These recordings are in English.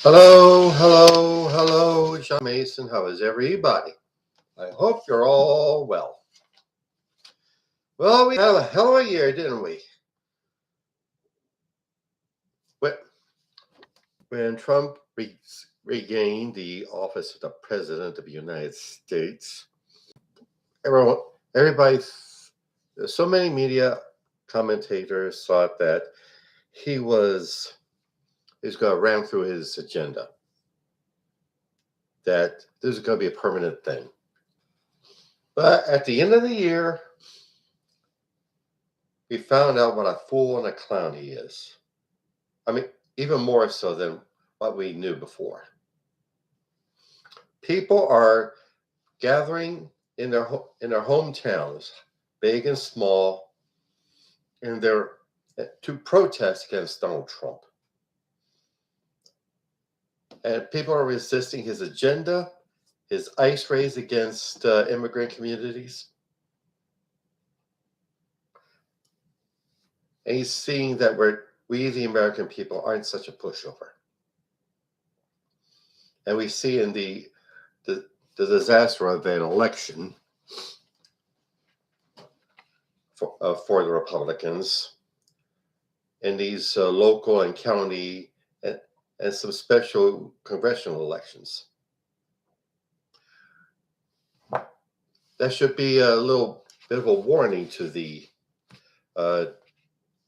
Hello, hello, hello, John Mason. How is everybody? I hope you're all well. Well, we had a hell of a year, didn't we? When when Trump regained the office of the President of the United States, everyone, everybody, so many media commentators thought that he was he's going to ram through his agenda, that this is going to be a permanent thing. But at the end of the year, we found out what a fool and a clown he is. I mean, even more so than what we knew before. People are gathering in their hometowns, big and small, in their to protest against Donald Trump. And people are resisting his agenda, his ICE raids against immigrant communities. And he's seeing that we, the American people, aren't such a pushover. And we see in the disaster of an election for the Republicans in these local and county and some special congressional elections. That should be a little bit of a warning to the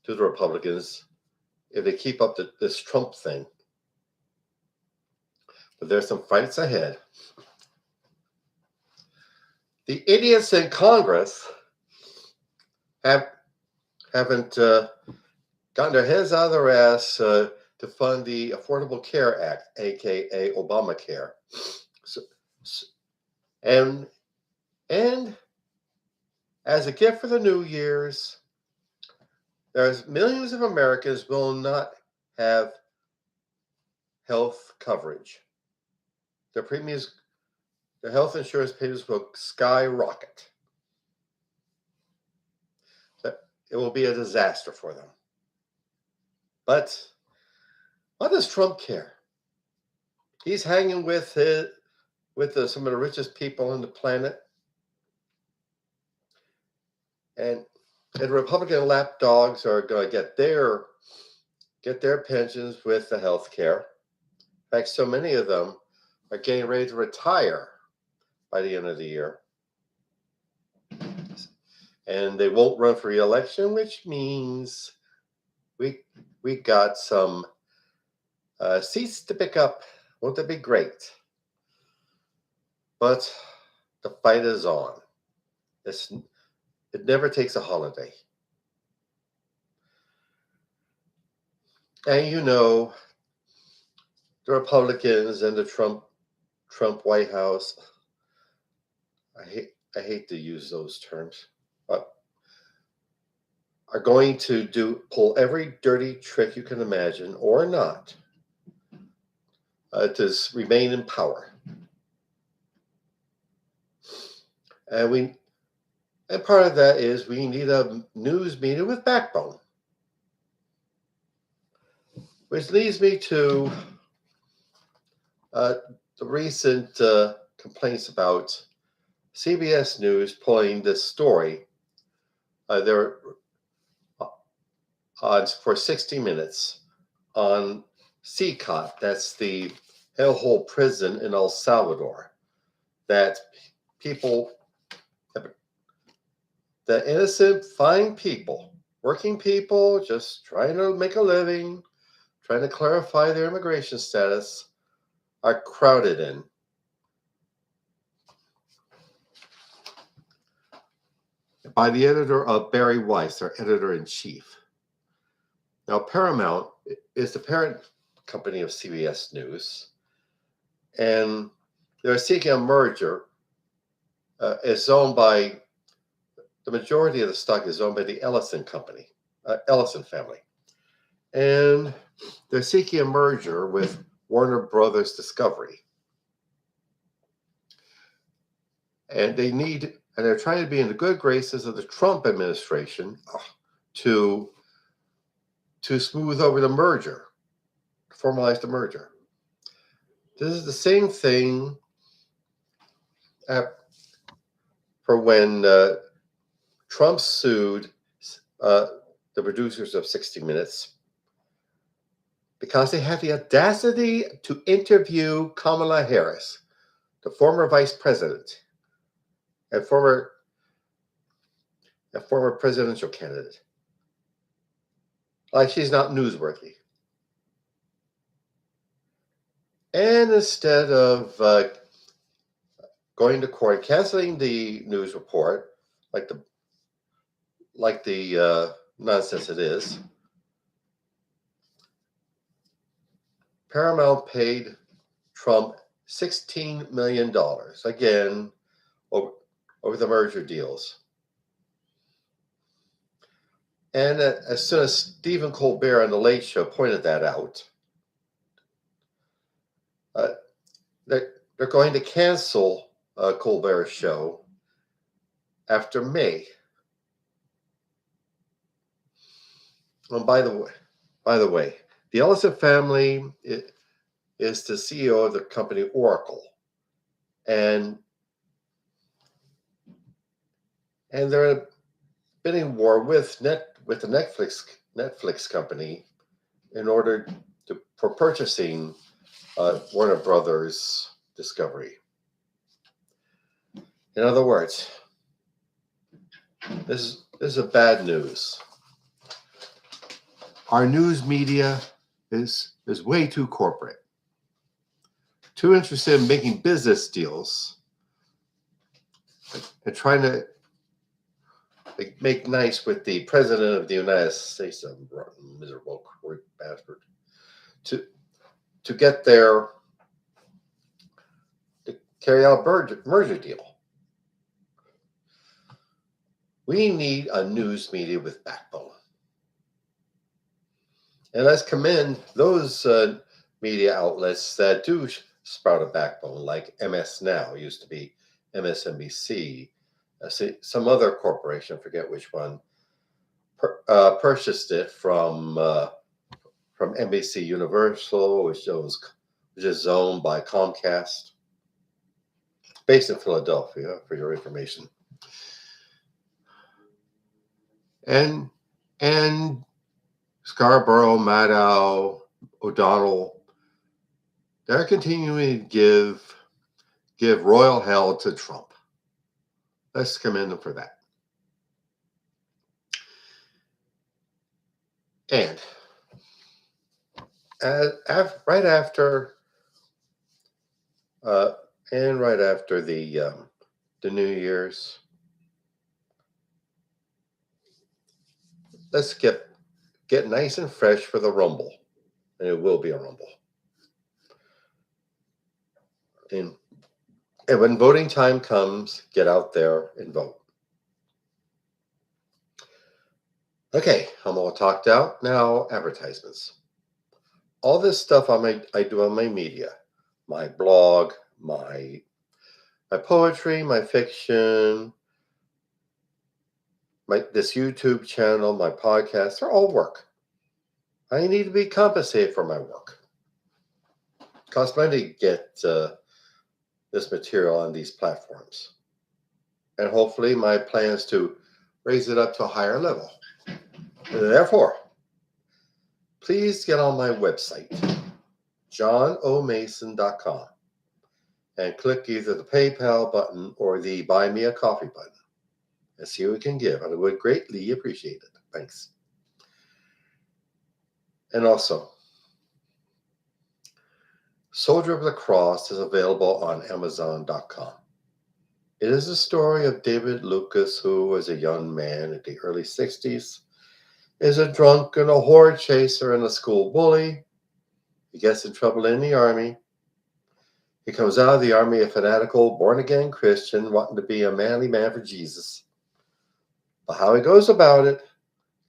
Republicans if they keep up this Trump thing. But there's some fights ahead. The idiots in Congress haven't gotten their heads out of their ass to fund the Affordable Care Act, aka Obamacare, and as a gift for the New Year's, there's millions of Americans will not have health coverage. Their health insurance payments will skyrocket. It will be a disaster for them. But what does Trump care? He's hanging with some of the richest people on the planet, and Republican lapdogs are going to get their pensions with the health care. In fact, so many of them are getting ready to retire by the end of the year. And they won't run for re-election, which means we got some seats to pick up. Won't that be great? But the fight is on. It never takes a holiday. And the Republicans and the Trump White House, I hate to use those terms, but are going to pull every dirty trick you can imagine or not to remain in power. And part of that is we need a news media with backbone. Which leads me to the recent complaints about CBS News pulling this story for 60 Minutes on CCOT, that's the hellhole prison in El Salvador, that innocent, fine people, working people, just trying to make a living, trying to clarify their immigration status, are crowded in. By the editor of Barry Weiss, their editor-in-chief. Now, Paramount is the parent company of CBS News, and they're seeking a merger. It's owned by the majority of the stock is owned by the Ellison family, and they're seeking a merger with Warner Brothers Discovery, and they're trying to be in the good graces of the Trump administration to smooth over the merger, formalize the merger. This is the same thing for when Trump sued the producers of 60 Minutes because they had the audacity to interview Kamala Harris, the former vice president and former presidential candidate. Like she's not newsworthy. And instead of going to court, canceling the news report, like the nonsense it is, Paramount paid Trump $16 million, again, over the merger deals. And as soon as Stephen Colbert on The Late Show pointed that out, they're going to cancel Colbert's show after May. And by the way, the Ellison family is the CEO of the company Oracle, and they're in a bidding war with the Netflix company in order for purchasing Warner Brothers Discovery. In other words, this is a bad news. Our news media is way too corporate, too interested in making business deals and trying to make nice with the president of the United States, a miserable bastard, to get to carry out merger deal. We need a news media with backbone. And let's commend those media outlets that do sprout a backbone, like MS Now, used to be MSNBC. Some other corporation, forget which one, purchased it from NBC Universal, which is owned by Comcast, based in Philadelphia, for your information. And Scarborough, Maddow, O'Donnell, they're continuing to give royal hell to Trump. Let's commend them for that. And right after the New Year's, let's get nice and fresh for the Rumble, and it will be a Rumble. And when voting time comes, get out there and vote. Okay, I'm all talked out. Now, advertisements. All this stuff I do on my media, my blog, my poetry, my fiction, this YouTube channel, my podcast, they're all work. I need to be compensated for my work. It costs money to get this material on these platforms. And hopefully my plan is to raise it up to a higher level. And therefore, please get on my website, johnomason.com, and click either the PayPal button or the Buy Me a Coffee button and see what we can give. I would greatly appreciate it. Thanks. And also, Soldier of the Cross is available on Amazon.com. It is the story of David Lucas, who, as a young man in the early 60s, is a drunk and a whore chaser and a school bully. He gets in trouble in the army. He comes out of the army a fanatical, born-again Christian, wanting to be a manly man for Jesus. But how he goes about it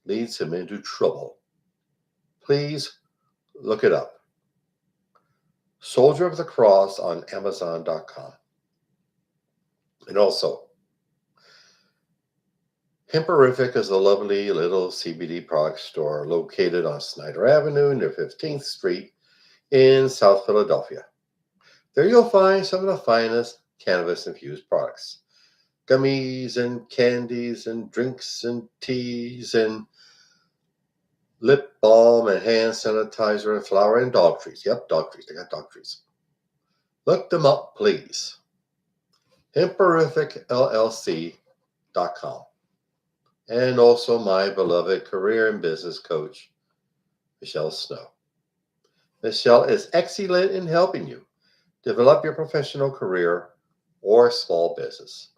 leads him into trouble. Please look it up. Soldier of the Cross on Amazon.com. And also, Himperific is a lovely little CBD product store located on Snyder Avenue near 15th Street in South Philadelphia. There you'll find some of the finest cannabis-infused products. Gummies and candies and drinks and teas and lip balm and hand sanitizer and flower and dog treats. Yep, dog treats. They got dog treats. Look them up, please. Hemperificllc.com. And also my beloved career and business coach, Michelle Snow. Michelle is excellent in helping you develop your professional career or small business.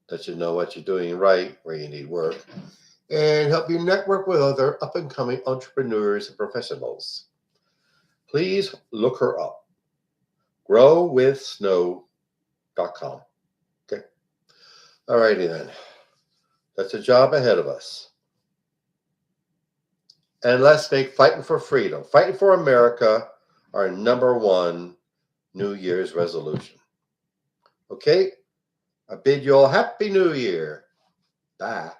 Let you know what you're doing right, where you need work, and help you network with other up-and-coming entrepreneurs and professionals. Please look her up. growwithsnow.com. Okay. Alrighty then. That's a job ahead of us. And let's make fighting for freedom, fighting for America, our number one New Year's resolution. Okay? I bid you all Happy New Year. Bye.